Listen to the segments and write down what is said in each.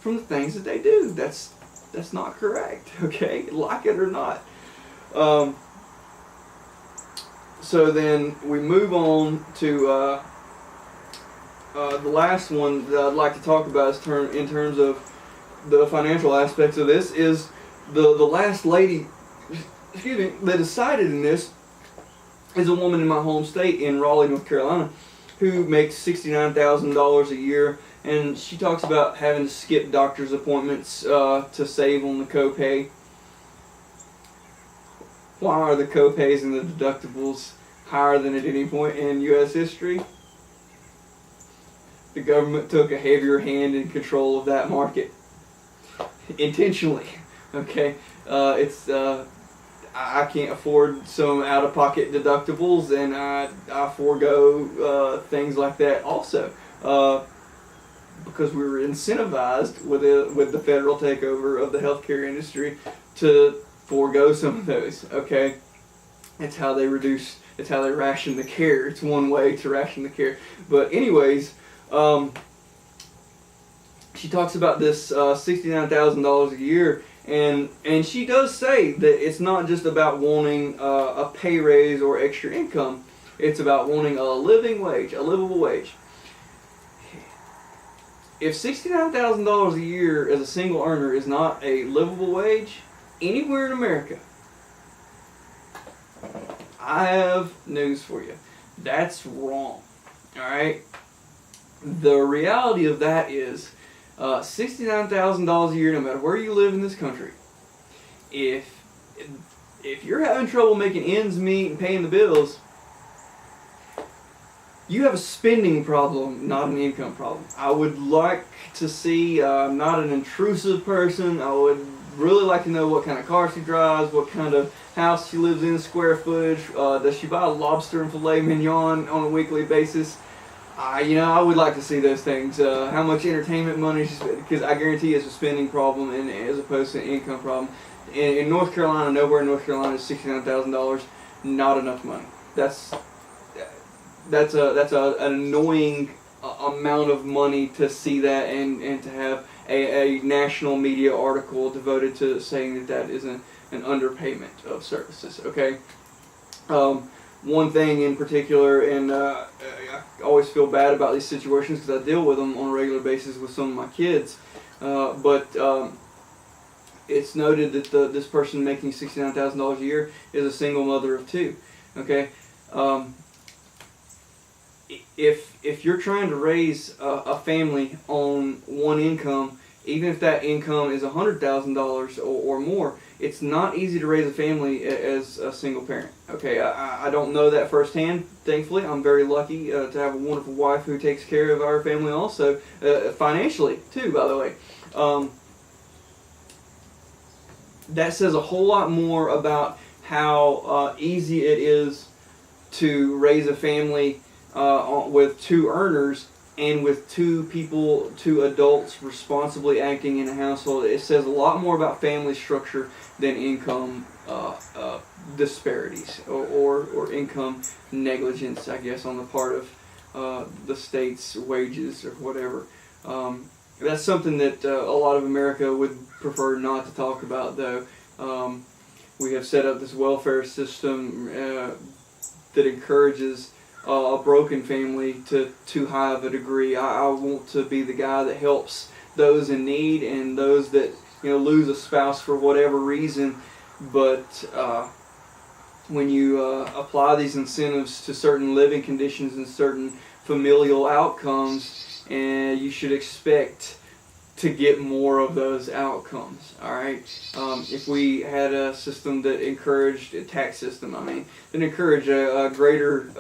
from the things that they do. That's not correct, okay? Like it or not. So then we move on to the last one that I'd like to talk about is in terms of the financial aspects of this is the last lady, excuse me, that decided in this is a woman in my home state in Raleigh, North Carolina, who makes $69,000 a year, and she talks about having to skip doctor's appointments to save on the copay. Why are the copays and the deductibles higher than at any point in U.S. history? The government took a heavier hand in control of that market. Intentionally. Okay? I can't afford some out-of-pocket deductibles, and I forego things like that also. Because we were incentivized with the federal takeover of the healthcare industry to forego some of those. Okay, it's how they ration the care. It's one way to ration the care. But anyways, she talks about this $69,000 a year, and she does say that it's not just about wanting a pay raise or extra income. It's about wanting a livable wage. If $69,000 a year as a single earner is not a livable wage anywhere in America, I have news for you. That's wrong. Alright? The reality of that is $69,000 a year, no matter where you live in this country, if you're having trouble making ends meet and paying the bills, you have a spending problem, not an income problem. I would like to see, I'm not an intrusive person, I would really like to know what kind of car she drives, what kind of house she lives in, square footage, does she buy lobster and filet mignon on a weekly basis? I would like to see those things. How much entertainment money she's, because I guarantee it's a spending problem and as opposed to an income problem. In North Carolina, nowhere in North Carolina is $69,000 not enough money. That's an annoying amount of money to see that and to have a national media article devoted to saying that is an underpayment of services. Okay. One thing in particular, and I always feel bad about these situations because I deal with them on a regular basis with some of my kids, but it's noted that this person making $69,000 a year is a single mother of two. Okay. If you're trying to raise a family on one income, even if that income is $100,000 or more, it's not easy to raise a family as a single parent. Okay, I don't know that firsthand. Thankfully, I'm very lucky to have a wonderful wife who takes care of our family also, financially too, by the way. That says a whole lot more about how easy it is to raise a family with two earners and with two adults responsibly acting in a household. It says a lot more about family structure than income disparities or income negligence, I guess, on the part of the state's wages or whatever. That's something that a lot of America would prefer not to talk about, though. We have set up this welfare system that encourages a broken family to too high of a degree. I want to be the guy that helps those in need and those that lose a spouse for whatever reason. But when you apply these incentives to certain living conditions and certain familial outcomes, and you should expect to get more of those outcomes. All right. If we had a system that encouraged a tax system, that encouraged a greater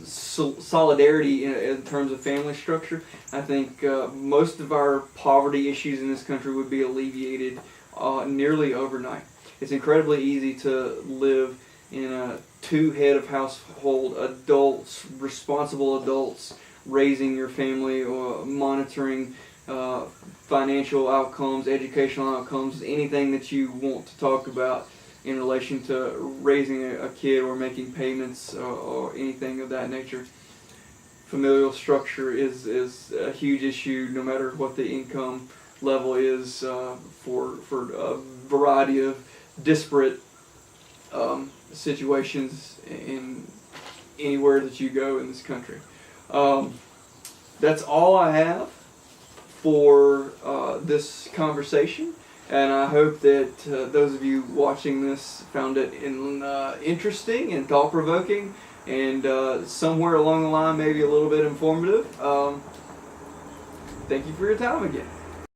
solidarity in terms of family structure, I think most of our poverty issues in this country would be alleviated nearly overnight. It's incredibly easy to live in a two-head of household, adults, responsible adults, raising your family or monitoring financial outcomes, educational outcomes, anything that you want to talk about in relation to raising a kid or making payments or anything of that nature. Familial structure is a huge issue no matter what the income level is for a variety of disparate situations in anywhere that you go in this country. That's all I have for this conversation, and I hope that those of you watching this found it interesting and thought-provoking, and somewhere along the line maybe a little bit informative. Thank you for your time again.